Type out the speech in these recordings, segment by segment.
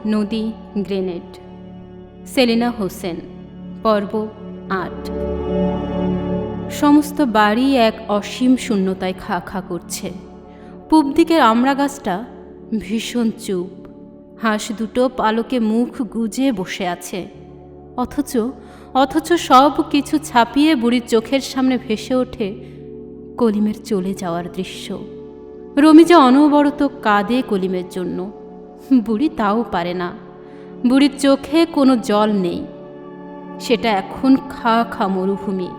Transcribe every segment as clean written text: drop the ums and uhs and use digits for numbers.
নদী, গ্রেনেড। সেলিনা হোসেন। পর্ব ৮। সমস্ত বাড়ি এক অসীম শূন্যতায় খা খা করছে। পূব দিকের আমড়া গাছটা ভীষণ চুপ। হাঁস দুটো পালকে মুখ গুজে বসে আছে। অথচ সব কিছু ছাপিয়ে বুড়ির চোখের সামনে ভেসে ওঠে কলিমের চলে যাওয়ার দৃশ্য। রমিজা অনবরত কাঁদে কলিমের জন্য। বুড়ি তাও পারে না। বুড়ির চোখে কোনো জল নেই। সেটা এখন খা খা মরুভূমি।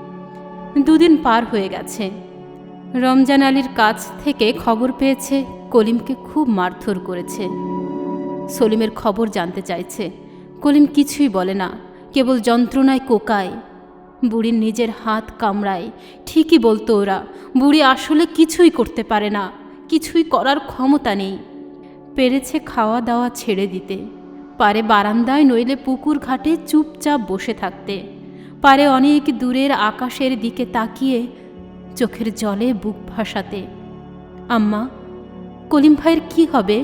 2 দিন পার হয়ে গেছে। রমজান আলীর কাছ থেকে খবর পেয়েছে কলিমকে খুব মারধর করেছে। সলিমের খবর জানতে চাইছে। কলিম কিছুই বলে না, কেবল যন্ত্রণায় কোকায়। বুড়ির নিজের হাত কামড়ায়। ঠিকই বলতো ওরা, বুড়ি আসলে কিছুই করতে পারে না, কিছুই করার ক্ষমতা নেই। পেরেছে খাওয়া দাওয়া ছেড়ে দিতে, পারে বারান্দায় নইলে পুকুর ঘাটে চুপচাপ বসে থাকতে, পারে অনেক দূরের আকাশের দিকে তাকিয়ে চোখের জলে বুক ভাসাতে। আম্মা, কলিম ভাইয়ের কি হবে?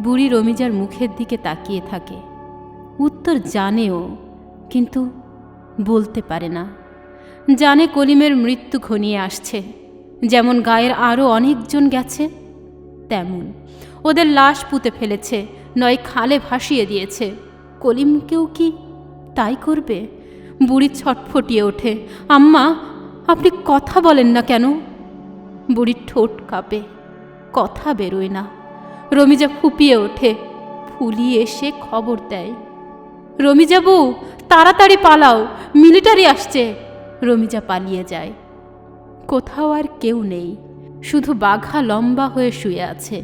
বুড়ি রমিজার মুখের দিকে তাকিয়ে থাকে। উত্তর জানেও, কিন্তু বলতে পারে না। জানে কলিমের মৃত্যু ঘনিয়ে আসছে। যেমন গায়ের আরও অনেকজন গেছে, তেমন ওদের লাশ পুঁতে ফেলেছে, নয় খালে ভাসিয়ে দিয়েছে। কলিমকেও কি তাই করবে? বুড়ি ছটফটিয়ে ওঠে। আম্মা, আপনি কথা বলেন না কেন? বুড়ির ঠোঁট কাঁপে, কথা বেরোয় না। রমিজা ফুপিয়ে ওঠে। ফুলি এসে খবর দেয়, রমিজা বউ, তাড়াতাড়ি পালাও, মিলিটারি আসছে। রমিজা পালিয়ে যায়। কোথাও আর কেউ নেই, শুধু বাঘা লম্বা হয়ে শুয়ে আছে।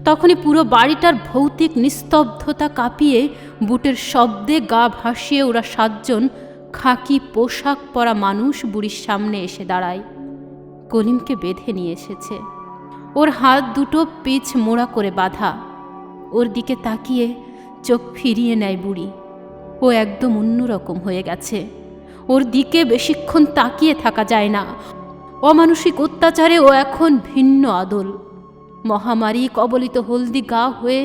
তখনই পুরো বাড়িটার ভৌতিক নিস্তব্ধতা কাঁপিয়ে বুটের শব্দে গা ভাসিয়ে ওরা 7 জন খাকি পোশাক পরা মানুষ বুড়ির সামনে এসে দাঁড়ায়। কলিমকে বেঁধে নিয়ে এসেছে। ওর হাত দুটো পিছ মোড়া করে বাঁধা। ওর দিকে তাকিয়ে চোখ ফিরিয়ে নেয় বুড়ি। ও একদম অন্যরকম হয়ে গেছে। ওর দিকে বেশিক্ষণ তাকিয়ে থাকা যায় না। অমানসিক অত্যাচারে ও এখন ভিন্ন আদল। মহামারী কবলিত হলদি গা হয়ে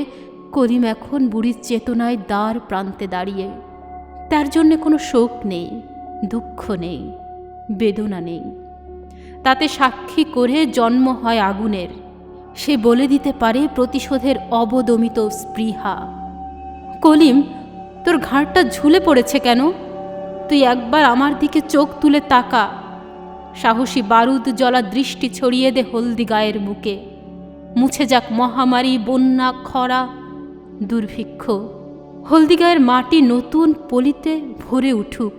কলিম এখন বুড়ির চেতনায় দ্বার প্রান্তে দাঁড়িয়ে। তার জন্যে কোনো শোক নেই, দুঃখ নেই, বেদনা নেই। তাতে সাক্ষী করে জন্ম হয় আগুনের। সে বলে দিতে পারে প্রতিশোধের অবদমিত স্পৃহা। কলিম, তোর ঘাড়টা ঝুলে পড়েছে কেন? তুই একবার আমার দিকে চোখ তুলে তাকা। সাহসী বারুদ জ্বলা দৃষ্টি ছড়িয়ে দে হলদি গায়ের বুকে। মুছে যাক মহামারী, বন্যা, খরা, দুর্ভিক্ষ। হলদি গায়ের মাটি নতুন পলিতে ভরে উঠুক।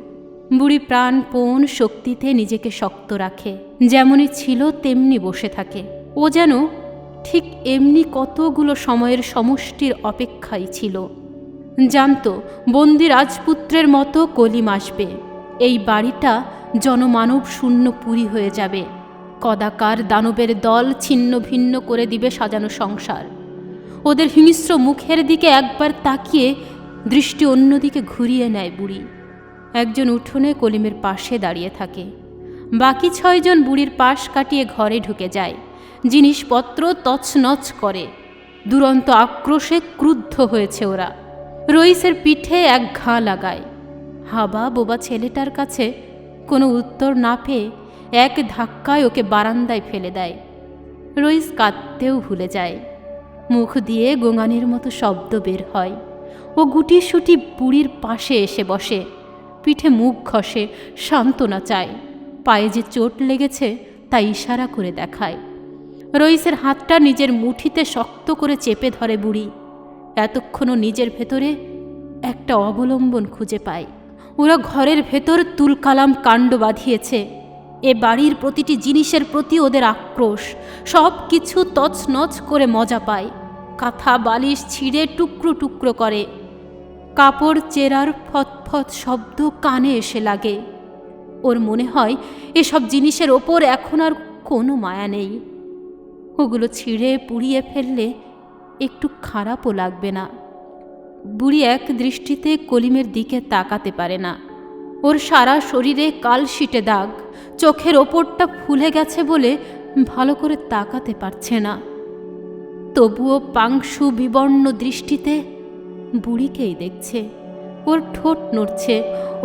বুড়ি প্রাণপণ শক্তিতে নিজেকে শক্ত রাখে। যেমনই ছিল তেমনি বসে থাকে। ও যেন ঠিক এমনি কতগুলো সময়ের সমষ্টির অপেক্ষাই ছিল। জানত বন্দি রাজপুত্রের মতো কলিম আসবে। এই বাড়িটা জনমানব শূন্য পুরী হয়ে যাবে। কদাকার দানবের দল ছিন্ন ভিন্ন করে দিবে সাজানো সংসার। ওদের হিংস্র মুখের দিকে একবার তাকিয়ে দৃষ্টি অন্যদিকে ঘুরিয়ে নেয় বুড়ি। একজন উঠোনে কলিমের পাশে দাঁড়িয়ে থাকে। বাকি 6 জন বুড়ির পাশ কাটিয়ে ঘরে ঢুকে যায়। জিনিসপত্র তছনছ করে। দুরন্ত আক্রোশে ক্রুদ্ধ হয়েছে ওরা। রইসের পিঠে এক ঘা লাগায়। হাবা বোবা ছেলেটার কাছে কোনো উত্তর না পেয়ে এক ধাক্কায় ওকে বারান্দায় ফেলে দেয়। রইস কাঁদতেও ভুলে যায়। মুখ দিয়ে গোঙানির মতো শব্দ বের হয়। ও গুটিসুটি বুড়ির পাশে এসে বসে। পিঠে মুখ ঘষে, সান্ত্বনা চায়। পায়ে যে চোট লেগেছে তা ইশারা করে দেখায়। রইসের হাতটা নিজের মুঠিতে শক্ত করে চেপে ধরে বুড়ি। এতক্ষণও নিজের ভেতরে একটা অবলম্বন খুঁজে পায়। ওরা ঘরের ভেতর তুলকালাম কাণ্ড বাঁধিয়েছে। এ বাড়ির প্রতিটি জিনিসের প্রতি ওদের আক্রোশ। সব কিছু তছনছ করে মজা পায়। কাঁথা বালিশ ছিঁড়ে টুকরো টুকরো করে। কাপড় চেরার ফতফত শব্দ কানে এসে লাগে। ওর মনে হয় এসব জিনিসের ওপর এখন আর কোনো মায়া নেই। ওগুলো ছিঁড়ে পুড়িয়ে ফেললে একটু খারাপও লাগবে না। বুড়ি এক দৃষ্টিতে কলিমের দিকে তাকাতে পারে না। ওর সারা শরীরে কালশিটে দাগ। চোখের ওপরটা ফুলে গেছে বলে ভালো করে তাকাতে পারছে না। তবুও পাংশু বিবর্ণ দৃষ্টিতে বুড়িকেই দেখছে। ওর ঠোঁট নড়ছে,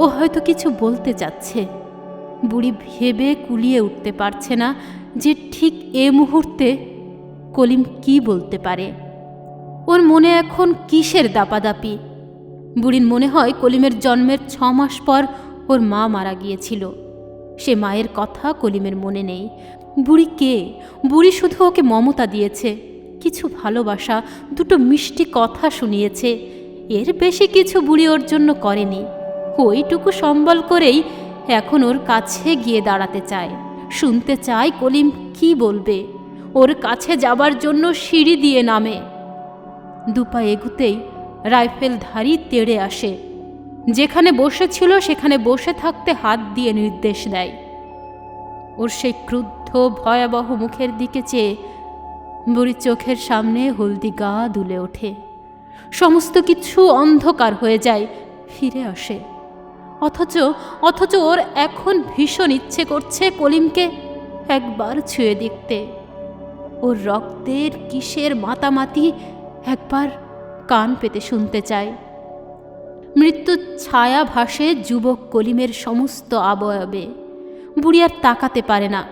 ও হয়তো কিছু বলতে চাচ্ছে। বুড়ি ভেবে কুলিয়ে উঠতে পারছে না যে ঠিক এ মুহূর্তে কলিম কি বলতে পারে। ওর মনে এখন কিসের দাপাদাপি। বুড়ির মনে হয় কলিমের জন্মের 6 মাস পর ওর মা মারা গিয়েছিল। সে মায়ের কথা কলিমের মনে নেই। বুড়ি কে? বুড়ি শুধু ওকে মমতা দিয়েছে, কিছু ভালোবাসা, 2টো মিষ্টি কথা শুনিয়েছে। এর বেশি কিছু বুড়ি ওর জন্য করেনি। ওইটুকু সম্বল করেই এখন ওর কাছে গিয়ে দাঁড়াতে চায়, শুনতে চায় কলিম কি বলবে। ওর কাছে যাবার জন্য সিঁড়ি দিয়ে নামে। 2 পা এগুতেই রাইফেলধারী তেড়ে আসে। যেখানে বসেছিল সেখানে বসে থাকতে হাত দিয়ে নির্দেশ দেয়। ওর সেই ক্রুদ্ধ ভয়াবহ মুখের দিকে চেয়ে বুড়ির চোখের সামনে হলদি গা দুলে ওঠে। সমস্ত কিছু অন্ধকার হয়ে যায়, ফিরে আসে। অথচ ওর এখন ভীষণ ইচ্ছে করছে কলিমকে একবার ছুঁয়ে দেখতে। ওর রক্তের কিসের মাতামাতি একবার কান পেতে শুনতে চায়। মৃত্যুর ছায়া ভাসে যুবক কলিমের সমস্ত অবয়বে। বুড়ি আর তাকাতে পারে না,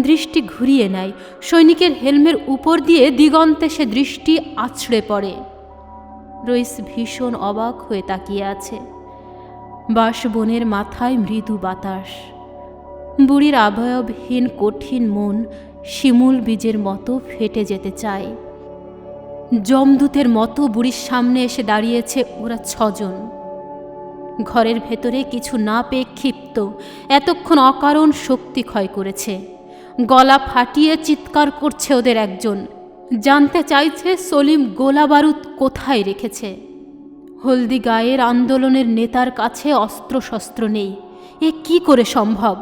দৃষ্টি ঘুরিয়ে নেয়। সৈনিকের হেলমের উপর দিয়ে দিগন্তে সে দৃষ্টি আছড়ে পড়ে। রইস ভীষণ অবাক হয়ে তাকিয়ে আছে। বাঁশবনের মাথায় মৃদু বাতাস। বুড়ির অবয়বহীন কঠিন মন শিমুল বীজের মতো ফেটে যেতে চায়। যমদূতের মতো বুড়ির সামনে এসে দাঁড়িয়েছে ওরা 6 জন। ঘরের ভেতরে কিছু না পেয়ে ক্ষিপ্ত, এতক্ষণ অকারণ শক্তি ক্ষয় করেছে। গলা ফাটিয়ে চিৎকার করছে ওদের একজন, জানতে চাইছে সলিম গোলা বারুদ কোথায় রেখেছে। হলদি গায়ের আন্দোলনের নেতার কাছে অস্ত্রশস্ত্র নেই, এ কি করে সম্ভব?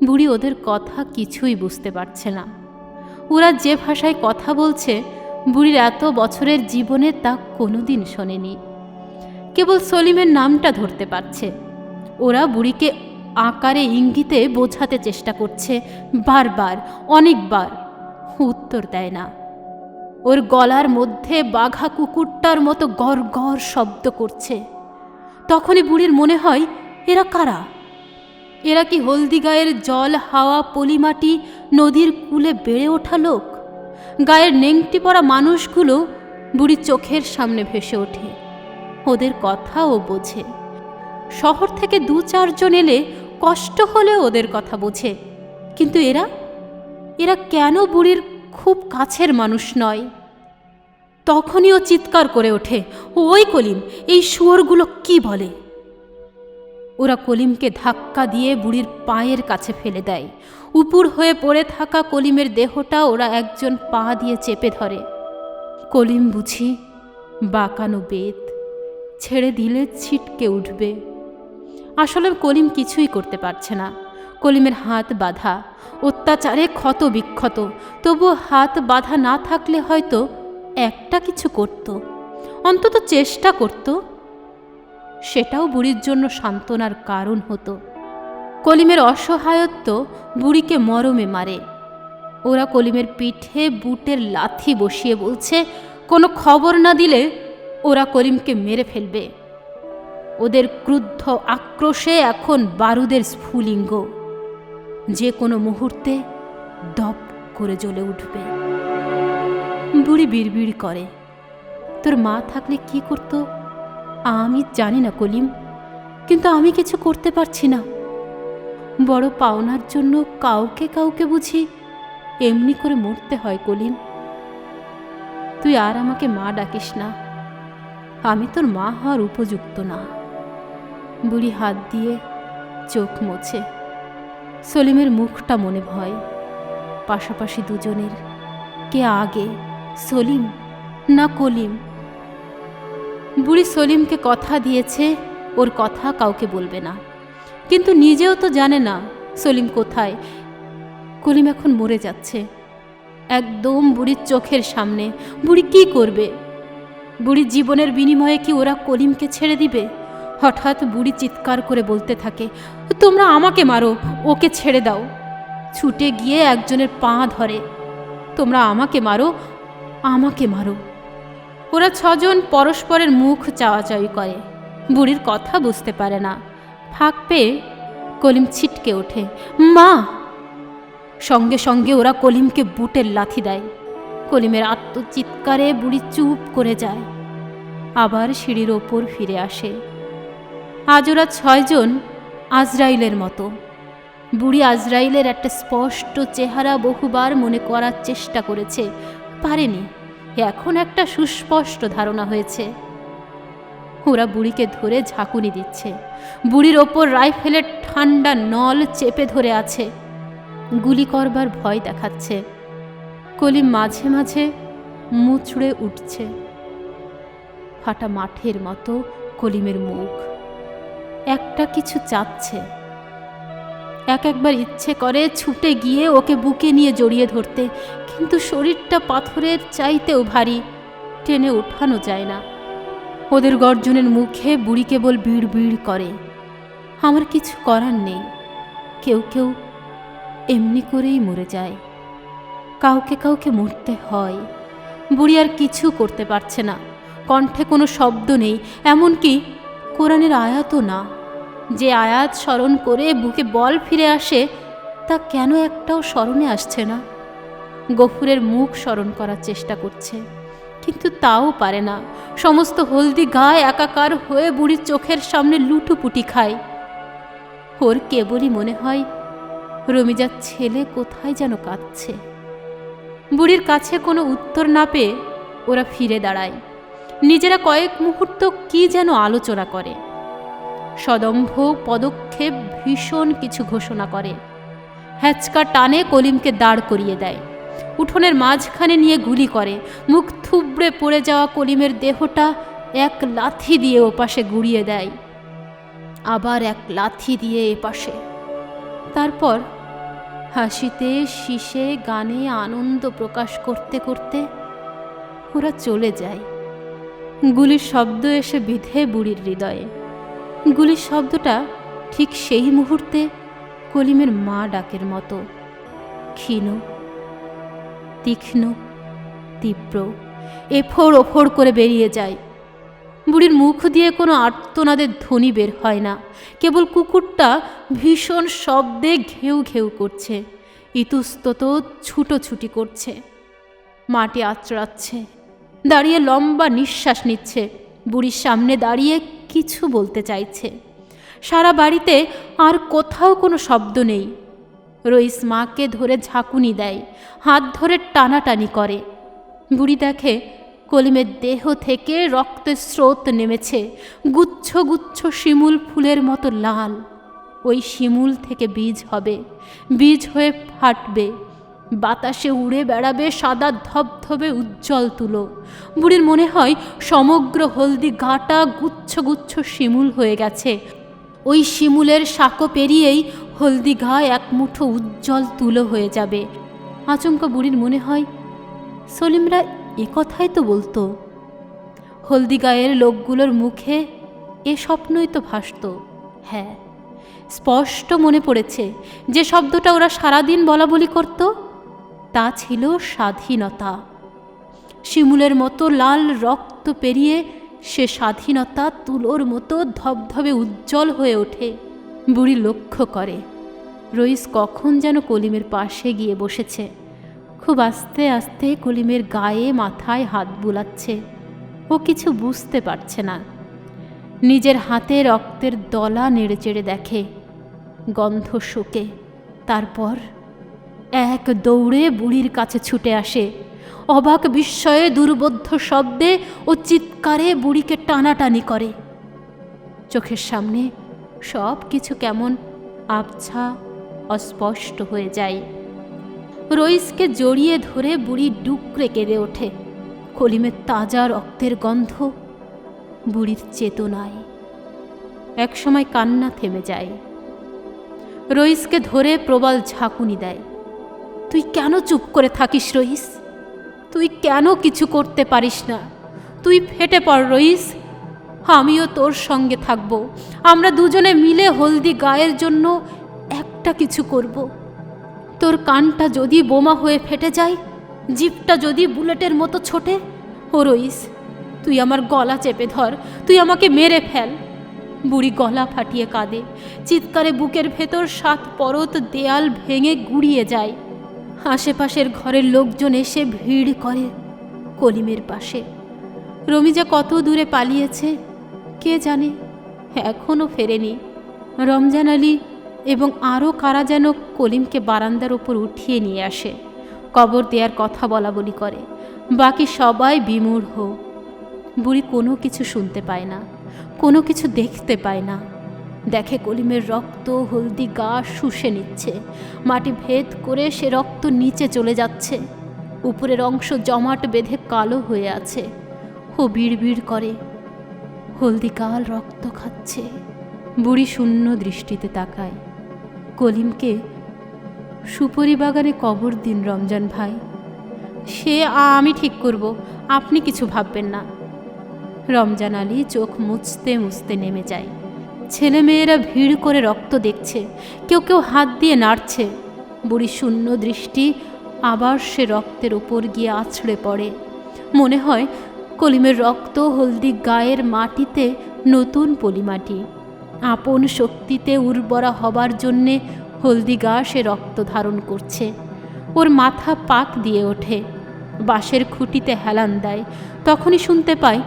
বুড়ি ওদের কথা কিছুই বুঝতে পারছে না। ওরা যে ভাষায় কথা বলছে বুড়ির এত বছরের জীবনে তা কোনোদিন শোনেনি। কেবল সলিমের নামটা ধরতে পারছে। ওরা বুড়িকে আকারে ইঙ্গিতে বোঝাতে চেষ্টা করছে, বারবার, অনেকবার। উত্তর দেয় না। ওর গলার মধ্যে বাঘা কুকুরটার মতো গড় গড় শব্দ করছে। তখনই বুড়ির মনে হয়, এরা কারা? এরা কি হলদি গায়ের জল, হাওয়া, পলিমাটি, নদীর কূলে বেড়ে ওঠা লোক? গায়ের নেংটি পরা মানুষগুলো বুড়ির চোখের সামনে ভেসে ওঠে। ওদের কথা ও বোঝে। শহর থেকে 2-4 জন এলে কষ্ট হলে ওদের কথা বোঝে। কিন্তু এরা কেন বুড়ির খুব কাছের মানুষ নয়? তখনই ও চিৎকার করে ওঠে, ওই কলিম, এই শুয়োরগুলো কি বলে? ওরা কলিমকে ধাক্কা দিয়ে বুড়ির পায়ের কাছে ফেলে দেয়। উপুর হয়ে পড়ে থাকা কলিমের দেহটা ওরা একজন পা দিয়ে চেপে ধরে। কলিম বুঝি বাঁকানো বেত, ছেড়ে দিলে ছিটকে উঠবে। আসলে কলিম কিছুই করতে পারছে না। কলিমের হাত বাঁধা, অত্যাচারে ক্ষত বিক্ষত। তবুও হাত বাঁধা না থাকলে হয়তো একটা কিছু করত, অন্তত চেষ্টা করত। সেটাও বুড়ির জন্য সান্ত্বনার কারণ হতো। কলিমের অসহায়ত্ব বুড়িকে মরমে মারে। ওরা কলিমের পিঠে বুটের লাথি বসিয়ে বলছে, কোনো খবর না দিলে ওরা কলিমকে মেরে ফেলবে। ওদের ক্রুদ্ধ আক্রোশে এখন বারুদের স্ফুলিঙ্গ, যে কোনো মুহূর্তে দপ করে জ্বলে উঠবে। বুড়ি বিড়বিড় করে, তোর মা থাকলে কি করত আমি জানি না কলিম, কিন্তু আমি কিছু করতে পারছি না। বড় পাওনার জন্য কাউকে কাউকে বুঝি এমনি করে মরতে হয় কলিম। তুই আর আমাকে মা ডাকিস না, আমি তোর মা হওয়ার উপযুক্ত না। বুড়ি হাত দিয়ে চোখ মোছে। সলিমের মুখটা মনে ভয়। পাশাপাশি দুজনের, কে আগে, সলিম না কলিম? বুড়ি সলিমকে কথা দিয়েছে ওর কথা কাউকে বলবে না, কিন্তু নিজেও তো জানে না সলিম কোথায়। কলিম এখন মরে যাচ্ছে একদম বুড়ির চোখের সামনে। বুড়ি কি করবে? বুড়ির জীবনের বিনিময়ে কি ওরা কলিমকে ছেড়ে দিবে? হঠাৎ বুড়ি চিৎকার করে বলতে থাকে, তোমরা আমাকে মারো, ওকে ছেড়ে দাও। ছুটে গিয়ে একজনের পা ধরে, তোমরা আমাকে মারো, আমাকে মারো। ওরা ছজন পরস্পরের মুখ চাওয়াচাওয়ি করে। বুড়ির কথা বুঝতে পারে না। ফাঁক পেয়ে কলিম ছিটকে ওঠে, মা! সঙ্গে সঙ্গে ওরা কলিমকে বুটের লাথি দেয়। কলিমের আত্মচিৎকারে বুড়ি চুপ করে যায়, আবার সিঁড়ির ওপর ফিরে আসে। আজ ওরা ছয়জন আজরাইলের মতো। বুড়ি আজরাইলের একটা স্পষ্ট চেহারা বহুবার মনে করার চেষ্টা করেছে, পারেনি। এখন একটা সুস্পষ্ট ধারণা হয়েছে। ওরা বুড়িকে ধরে ঝাঁকুনি দিচ্ছে। বুড়ির ওপর রাইফেলের ঠান্ডা নল চেপে ধরে আছে, গুলি করবার ভয় দেখাচ্ছে। কলিম মাঝে মাঝে মুচড়ে উঠছে। ফাটা মাঠের মতো কলিমের মুখ, একটা কিছু চাচ্ছে। একবার ইচ্ছে করে ছুটে গিয়ে ওকে বুকে নিয়ে জড়িয়ে ধরতে, কিন্তু শরীরটা পাথরের চাইতেও ভারী, টেনে ওঠানো যায় না। ওদের গর্জনের মুখে বুড়ি কেবল বিড় বিড় করে। আমার কিছু করার নেই। কেউ কেউ এমনি করেই মরে যায়, কাউকে কাউকে মরতে হয়। বুড়ি আর কিছু করতে পারছে না। কণ্ঠে কোনো শব্দ নেই, এমনকি কোরআনের আয়াতও না। যে আয়াত স্মরণ করে বুকে বল ফিরে আসে, তা কেন একটাও স্মরণে আসছে না। গফুরের মুখ স্মরণ করার চেষ্টা করছে, কিন্তু তাও পারে না। সমস্ত হলদি গায়ে একাকার হয়ে বুড়ির চোখের সামনে লুটুপুটি খায়। ওর কেবলই মনে হয় রমিজার ছেলে কোথায় যেন কাঁদছে। বুড়ির কাছে কোনো উত্তর না পেয়ে ওরা ফিরে দাঁড়ায়। নিজেরা কয়েক মুহূর্ত কি যেন আলোচনা করে। সদম্ভ পদক্ষেপ ভীষণ কিছু ঘোষণা করে। হ্যাচকা টানে কলিমকে দাঁড় করিয়ে দেয়। উঠোনের মাঝখানে নিয়ে গুলি করে। মুখ থুবড়ে পড়ে যাওয়া কলিমের দেহটা এক লাথি দিয়ে ওপাশে গুড়িয়ে দেয়, আবার এক লাথি দিয়ে এপাশে। তারপর হাসিতে শীষে গানে আনন্দ প্রকাশ করতে করতে ওরা চলে যায়। গুলির শব্দ এসে বিধে বুড়ির হৃদয়ে। গুলির শব্দটা ঠিক সেই মুহূর্তে কলিমের মা ডাকের মতো, ক্ষীণ, তীক্ষ্ণ, তীব্র, এফোড় ওফোড় করে বেরিয়ে যায়। বুড়ির মুখ দিয়ে কোনো আর্তনাদের ধ্বনি বের হয় না, কেবল কুকুরটা ভীষণ শব্দে ঘেউ ঘেউ করছে, ইতস্তত ছুটোছুটি করছে, মাটি আঁচড়াচ্ছে, দাঁড়িয়ে লম্বা নিঃশ্বাস নিচ্ছে। বুড়ির সামনে দাঁড়িয়ে কিছু বলতে চাইছে। সারা বাড়িতে আর কোথাও কোনো শব্দ নেই। রইস মাকে ধরে ঝাঁকুনি দেয়, হাত ধরে টানাটানি করে। বুড়ি দেখে কলিমের দেহ থেকে রক্তের স্রোত নেমেছে, গুচ্ছ গুচ্ছ শিমুল ফুলের মতো লাল। ওই শিমুল থেকে বীজ হবে, বীজ হয়ে ফাটবে, বাতাসে উড়ে বেড়াবে সাদা ধবধবে উজ্জ্বল তুলো। বুড়ির মনে হয় সমগ্র হলদি গাটা গুচ্ছ গুচ্ছ শিমুল হয়ে গেছে। ওই শিমুলের সাঁকো পেরিয়েই হলদি গা এক মুঠো উজ্জ্বল তুলো হয়ে যাবে। আচমকা বুড়ির মনে হয় সলিমরা এ কথাই তো বলতো। হলদি গায়ের লোকগুলোর মুখে এ স্বপ্নই তো ভাসত। হ্যাঁ, স্পষ্ট মনে পড়েছে যে শব্দটা ওরা সারাদিন বলা বলি করত, তা ছিল স্বাধীনতা। শিমুলের মতো লাল রক্ত পেরিয়ে সে স্বাধীনতা তুলোর মতো ধবধবে উজ্জ্বল হয়ে ওঠে। বুড়ি লক্ষ্য করে রইস কখন যেন কলিমের পাশে গিয়ে বসেছে। খুব আস্তে আস্তে কলিমের গায়ে মাথায় হাত বুলাচ্ছে। ও কিছু বুঝতে পারছে না। নিজের হাতে রক্তের দলা নেড়েচেড়ে দেখে, গন্ধ শুকে। তারপর এক দৌড়ে বুড়ির কাছে ছুটে আসে। অবাক বিস্ময়ে দুর্বোধ্য শব্দে ও চিৎকারে বুড়িকে টানাটানি করে। চোখের সামনে সব কিছু কেমন আবছা, অস্পষ্ট হয়ে যায়। রইসকে জড়িয়ে ধরে বুড়ি ডুকরে কেঁদে ওঠে। কলিমের তাজা রক্তের গন্ধ বুড়ির চেতনায়। একসময় কান্না থেমে যায়। রইসকে ধরে প্রবল ঝাঁকুনি দেয়। তুই কেন চুপ করে থাকিস রইস? তুই কেন কিছু করতে পারিস না? তুই ফেটে পড় রইস, আমিও তোর সঙ্গে থাকব। আমরা দুজনে মিলে হলদি গায়ের জন্য একটা কিছু করব। তোর কানটা যদি বোমা হয়ে ফেটে যায়, জিভটা যদি বুলেটের মতো ছোটে, ও রইস তুই আমার গলা চেপে ধর, তুই আমাকে মেরে ফেল। বুড়ি গলা ফাটিয়ে কাঁদে, চিৎকারে বুকের ভেতর 7 পরত দেয়াল ভেঙে গুড়িয়ে যায়। আশেপাশের ঘরের লোকজন এসে ভিড় করে কলিমের পাশে। রমিজা কত দূরে পালিয়েছে কে জানে, এখনও ফেরেনি। রমজান আলী এবং আরও কারা যেন কলিমকে বারান্দার ওপর উঠিয়ে নিয়ে আসে, কবর দেওয়ার কথা বলা বলি করে। বাকি সবাই বিমূঢ়। বুড়ি কোনো কিছু শুনতে পায় না, কোনো কিছু দেখতে পায় না। দেখে কলিমের রক্ত হলদি গা শুষে নিচ্ছে, মাটি ভেদ করে সে রক্ত নিচে চলে যাচ্ছে। উপরের অংশ জমাট বেঁধে কালো হয়ে আছে। ও বিড়বিড় করে, হলদি গাল রক্ত খাচ্ছে। বুড়ি শূন্য দৃষ্টিতে তাকায়। কলিমকে সুপরি বাগানে কবর দিন রমজান ভাই, সে আমি ঠিক করব, আপনি কিছু ভাববেন না। রমজান আলী চোখ মুছতে মুছতে নেমে যায়। ছেলেমেয়েরা ভিড় করে রক্ত দেখছে, কেউ কেউ হাত দিয়ে নাড়ছে। বুড়ি শূন্য দৃষ্টি আবার সে রক্তের ওপর গিয়ে আছড়ে পড়ে। মনে হয় কলিমের রক্ত হলদি গায়ের মাটিতে নতুন পলিমাটি। আপন শক্তিতে উর্বরা হবার জন্যে হলদি গা সে রক্ত ধারণ করছে। ওর মাথা পাক দিয়ে ওঠে, বাঁশের খুঁটিতে হেলান দেয়। তখনই শুনতে পায়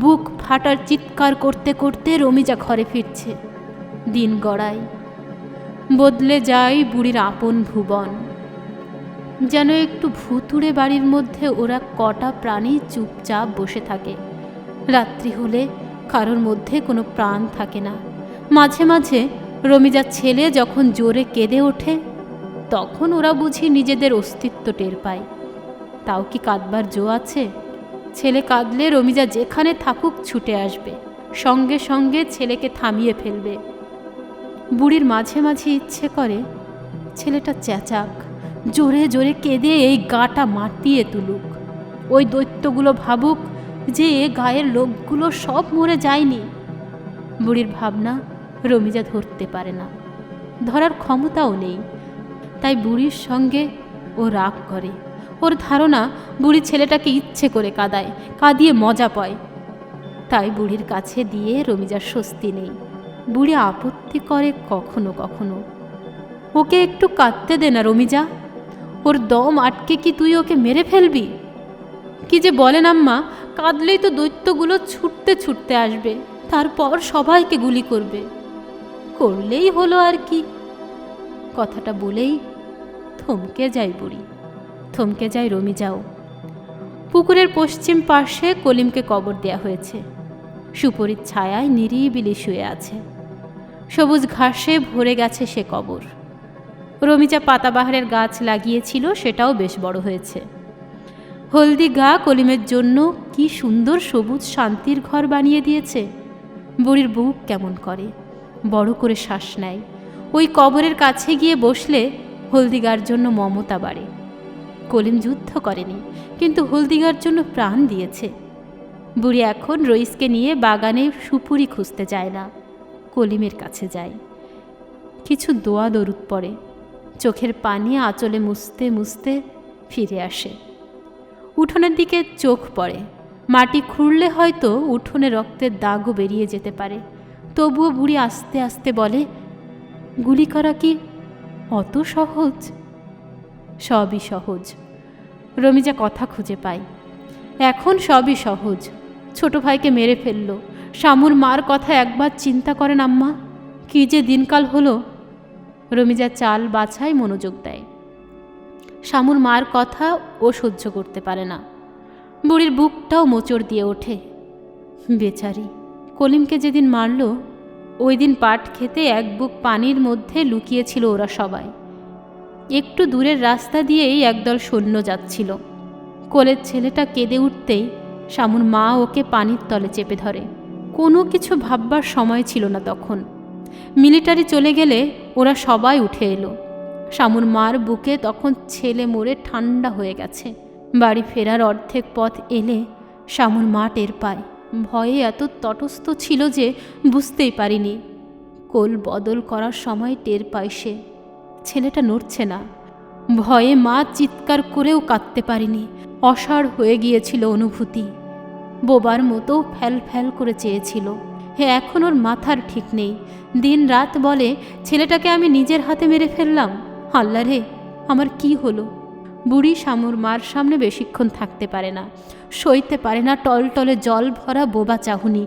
বুক ফাটার চিৎকার করতে করতে রমিজা ঘরে ফিরছে। দিন গড়ায়, বদলে যায় বুড়ির আপন ভুবন। যেন একটু ভুতুড়ে বাড়ির মধ্যে ওরা কটা প্রাণী চুপচাপ বসে থাকে। রাত্রি হলে কারোর মধ্যে কোনো প্রাণ থাকে না। মাঝে মাঝে রমিজার ছেলে যখন জোরে কেঁদে ওঠে, তখন ওরা বুঝি নিজেদের অস্তিত্ব টের পায়। তাও কি কাঁদবার জো আছে? ছেলে কাঁদলে রমিজা যেখানে থাকুক ছুটে আসবে, সঙ্গে সঙ্গে ছেলেকে থামিয়ে ফেলবে। বুড়ির মাঝে মাঝে ইচ্ছে করে ছেলেটা চেঁচাক, জোরে জোরে কেঁদে এই গাটা মাটিয়ে তুলুক। ওই দৈত্যগুলো ভাবুক যে এ গায়ের লোকগুলো সব মরে যায়নি। বুড়ির ভাবনা রমিজা ধরতে পারে না, ধরার ক্ষমতাও নেই। তাই বুড়ির সঙ্গে ও রাগ করে। ওর ধারণা বুড়ি ছেলেটাকে ইচ্ছে করে কাঁদায়, কাঁদিয়ে মজা পায়। তাই বুড়ির কাছে দিয়ে রমিজার স্বস্তি নেই। বুড়ি আপত্তি করে কখনো কখনো, ওকে একটু কাঁদতে দে না রমিজা, ওর দম আটকে কি তুই ওকে মেরে ফেলবি? কি যে বলেন আম্মা, কাঁদলেই তো দৈত্যগুলো ছুটতে ছুটতে আসবে, তারপর সবাইকে গুলি করবে। করলেই হলো আর কি। কথাটা বলেই থমকে যায় বুড়ি, থমকে যায় রমিজাও। পুকুরের পশ্চিম পাশে কলিমকে কবর দেয়া হয়েছে। সুপরির ছায়ায় নিরিবিলি শুয়ে আছে। সবুজ ঘাসে ভরে গেছে সে কবর। রমিজা পাতাবাহারের গাছ লাগিয়েছিল, সেটাও বেশ বড় হয়েছে। হলদি গা কলিমের জন্য কি সুন্দর সবুজ শান্তির ঘর বানিয়ে দিয়েছে। বুড়ির বুক কেমন করে, বড় করে শ্বাস নেয়। ওই কবরের কাছে গিয়ে বসলে হলদিগার জন্য মমতা বাড়ে। কলিম যুদ্ধ করেনি, কিন্তু হলদিগার জন্য প্রাণ দিয়েছে। বুড়ি এখন রইসকে নিয়ে বাগানে সুপুরি খুঁজতে যায় না, কলিমের কাছে যায়। কিছু দোয়া দরুদ পড়ে, চোখের পানি আঁচলে মুছতে মুছতে ফিরে আসে। উঠোনের দিকে চোখ পড়ে। মাটি খুঁড়লে হয়তো উঠোনে রক্তের দাগও বেরিয়ে যেতে পারে। তবুও বুড়ি আস্তে আস্তে বলে, গুলি করা কি অত সহজ? সবই সহজ। রমিজা কথা খুঁজে পায়। এখন সবই সহজ। ছোট ভাইকে মেরে ফেলল। শামুর মার কথা একবার চিন্তা করেন আম্মা, কি যে দিনকাল হলো। রমিজা চাল বাছায় মনোযোগ দেয়। শামুর মার কথা ও সহ্য করতে পারে না। বুড়ির বুকটাও মোচড় দিয়ে ওঠে। বেচারি, কলিমকে যেদিন মারল ওই দিন পাট খেতে এক বুক পানির মধ্যে লুকিয়েছিল ওরা সবাই। একটু দূরের রাস্তা দিয়েই একদল সৈন্য যাচ্ছিল। কোলের ছেলেটা কেঁদে উঠতেই শামুর মা ওকে পানির তলে চেপে ধরে। কোনো কিছু ভাববার সময় ছিল না তখন। মিলিটারি চলে গেলে ওরা সবাই উঠে এলো। শামুর মার বুকে তখন ছেলে মরে ঠান্ডা হয়ে গেছে। বাড়ি ফেরার অর্ধেক পথ এলে শামুর মা টের পায়। ভয়ে এত তটস্থ ছিল যে বুঝতেই পারিনি। কোল বদল করার সময় টের পায় সে, ছেলেটা নড়ছে না। ভয়ে মা চিৎকার করেও কাঁদতে পারিনি। অসাড় হয়ে গিয়েছিল অনুভূতি। বোবার মতো ফ্যাল ফ্যাল করে চেয়েছিল। এখন ওর মাথার ঠিক নেই, দিন রাত বলে ছেলেটাকে আমি নিজের হাতে মেরে ফেললাম। আল্লাহ রে, আমার কি হলো? বুড়ি শামুর মার সামনে বেশিক্ষণ থাকতে পারে না, সইতে পারে না টলটলে জল ভরা বোবা চাহুনি।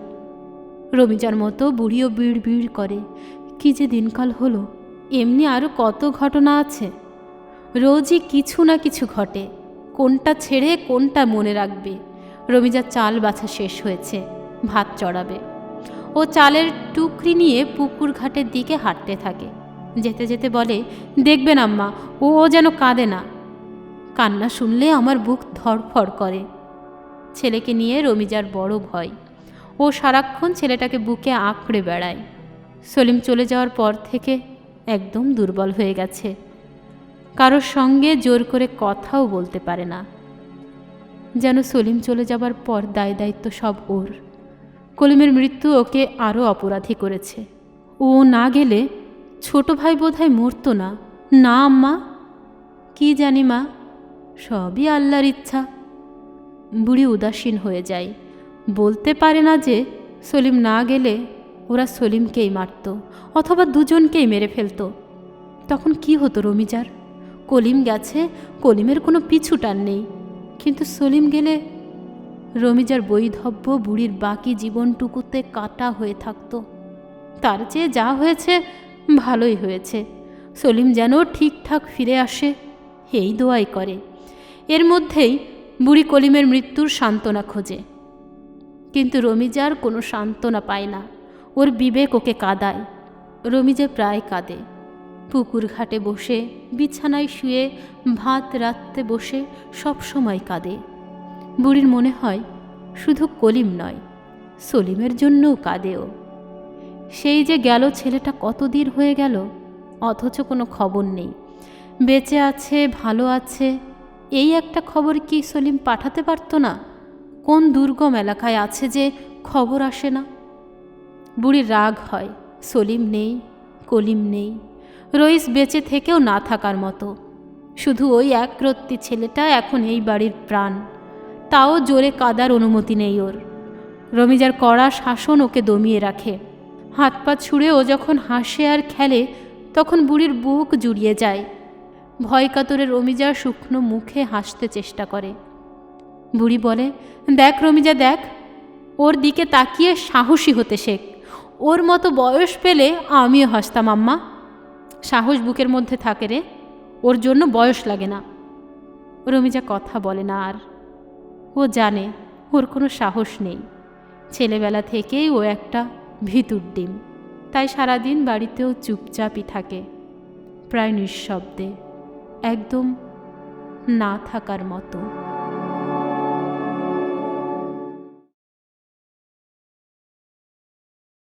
রমিজার মতো বুড়িও বিড় বিড় করে, কি যে দিনকাল হলো। এমনি আরও কত ঘটনা আছে, রোজই কিছু না কিছু ঘটে। কোনটা ছেড়ে কোনটা মনে রাখবে। রমিজার চাল বাছা শেষ হয়েছে, ভাত চড়াবে। ও চালের টুকরি নিয়ে পুকুর ঘাটের দিকে হাঁটতে থাকে। যেতে যেতে বলে, দেখবেন আম্মা, ও যেন কাঁদে না। কান্না শুনলে আমার বুক ধড়ফড় করে। ছেলেকে নিয়ে রমিজার বড় ভয়। ও সারাক্ষণ ছেলেটাকে বুকে আঁকড়ে বেড়ায়। সলিম চলে যাওয়ার পর থেকে একদম দুর্বল হয়ে গেছে। কারোর সঙ্গে জোর করে কথাও বলতে পারে না। যেন সলিম চলে যাবার পর দায় দায়িত্ব সব ওর। কলিমের মৃত্যু ওকে আরও অপরাধী করেছে। ও না গেলে ছোট ভাই বোধহয় মরতো না। না আম্মা, কি জানি মা, সবই আল্লাহর ইচ্ছা। বুড়ি উদাসীন হয়ে যায়। বলতে পারে না যে সলিম না গেলে ওরা সলিমকেই মারত, অথবা দুজনকেই মেরে ফেলত। তখন কি হতো রমিজার? কলিম গেছে, কলিমের কোনো পিছু টান নেই, কিন্তু সলিম গেলে রমিজার বৈধব্য বুড়ির বাকি জীবনটুকুতে কাটা হয়ে থাকত। তার চেয়ে যা হয়েছে ভালোই হয়েছে, সলিম যেন ঠিকঠাক ফিরে আসে এই দোয়াই করে। এর মধ্যেই বুড়ি কলিমের মৃত্যুর সান্ত্বনা খোঁজে, কিন্তু রমিজার কোনো সান্ত্বনা পায় না। ওর বিবেক ওকে কাঁদায়। রমিজা প্রায় কাঁদে। পুকুর ঘাটে বসে, বিছানায় শুয়ে, ভাত রাঁধতে বসে সব সময় কাঁদে। বুড়ির মনে হয় শুধু কলিম নয়, সলিমের জন্যও কাঁদেও। সেই যে গেল ছেলেটা কতদিন হয়ে গেল, অথচ কোনো খবর নেই। বেঁচে আছে, ভালো আছে, এই একটা খবর কি সলিম পাঠাতে পারত না? কোন দুর্গম এলাকায় আছে যে খবর আসে না? বুড়ির রাগ হয়, সলিম নেই, কলিম নেই, রইস বেঁচে থেকেও না থাকার মতো। শুধু ওই একরত্তি ছেলেটা এখন এই বাড়ির প্রাণ, তাও জোরে কাদার অনুমতি নেই ওর। রমিজার কড়া শাসন ওকে দমিয়ে রাখে। হাত পা ছুঁড়ে ও যখন হাসে আর খেলে, তখন বুড়ির বুক জুড়িয়ে যায়। ভয় কাতরে রমিজার শুকনো মুখে হাসতে চেষ্টা করে। বুড়ি বলে, দেখ রমিজা দেখ, ওর দিকে তাকিয়ে সাহসী হতে শেখ। ওর মতো বয়স পেলে আমিও হাসতাম আম্মা। সাহস বুকের মধ্যে থাকে রে, ওর জন্য বয়স লাগে না। রমিজা কথা বলে না আর। ও জানে ওর কোনো সাহস নেই। ছেলেবেলা থেকেই ও একটা ভিতুর ডিম, তাই সারাদিন বাড়িতেও চুপচাপই থাকে, প্রায় নিঃশব্দে, একদম না থাকার মতো।